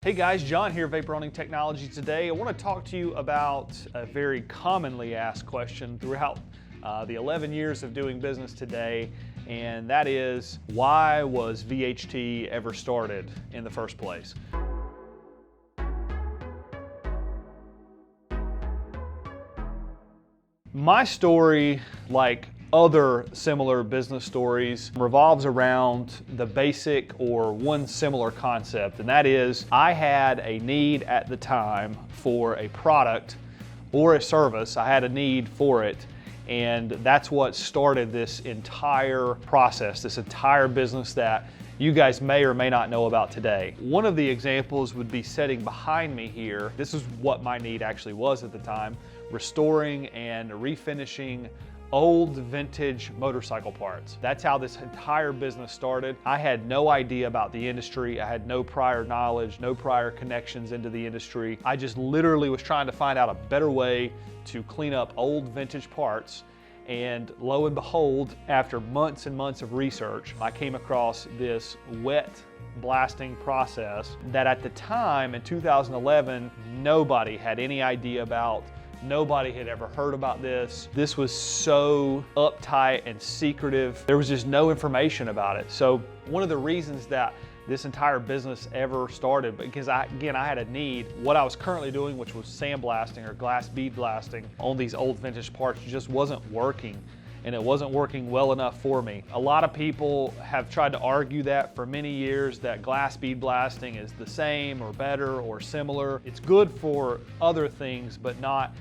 Hey guys, John here, Vapor Honing Technology. Today I want to talk to you about a very commonly asked question throughout the 11 years of doing business today, and that is, why was VHT ever started in the first place? My story, like other similar business stories, revolves around the basic or one similar concept, and that is I had a need at the time for a product or a service. I had a need for it, and that's what started this entire process, this entire business that you guys may or may not know about today. One of the examples would be sitting behind me here. This is what my need actually was at the time: restoring and refinishing old vintage motorcycle parts. That's how this entire business started. I had no idea about the industry. I had no prior knowledge, no prior connections into the industry. I just literally was trying to find out a better way to clean up old vintage parts. And lo and behold, after months and months of research, I came across this wet blasting process that at the time in 2011, nobody had any idea about. Nobody had ever heard about this. This was so uptight and secretive. There was just no information about it. So one of the reasons that this entire business ever started, because I had a need. What I was currently doing, which was sandblasting or glass bead blasting on these old vintage parts, just wasn't working, and it wasn't working well enough for me. A lot of people have tried to argue that for many years, that glass bead blasting is the same or better or similar. It's good for other things, but not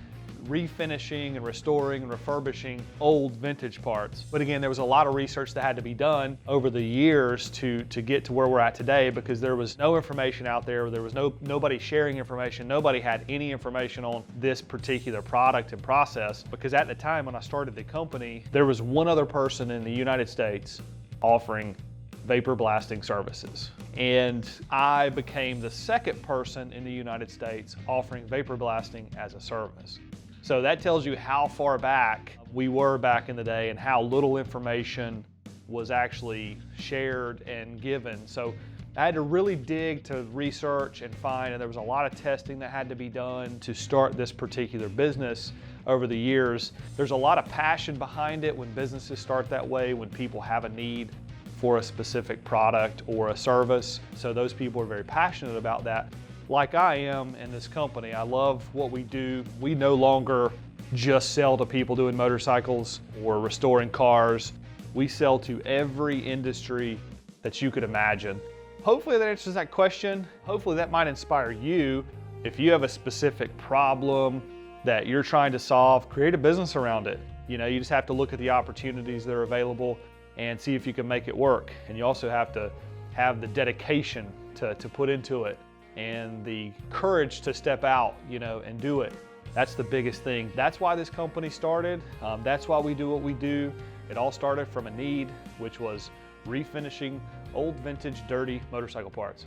refinishing and restoring and refurbishing old vintage parts. But again, there was a lot of research that had to be done over the years to get to where we're at today, because there was no information out there. There was nobody sharing information. Nobody had any information on this particular product and process, because at the time when I started the company, there was one other person in the United States offering vapor blasting services. And I became the second person in the United States offering vapor blasting as a service. So that tells you how far back we were back in the day and how little information was actually shared and given. So I had to really dig to research and find, and there was a lot of testing that had to be done to start this particular business over the years. There's a lot of passion behind it when businesses start that way, when people have a need for a specific product or a service. So those people are very passionate about that. Like I am in this company. I love what we do. We no longer just sell to people doing motorcycles or restoring cars. We sell to every industry that you could imagine. Hopefully that answers that question. Hopefully that might inspire you. If you have a specific problem that you're trying to solve, create a business around it. You know, you just have to look at the opportunities that are available and see if you can make it work. And you also have to have the dedication to put into it, and the courage to step out, you know, and do it. That's the biggest thing. That's why this company started. That's why we do what we do. It all started from a need, which was refinishing old vintage dirty motorcycle parts.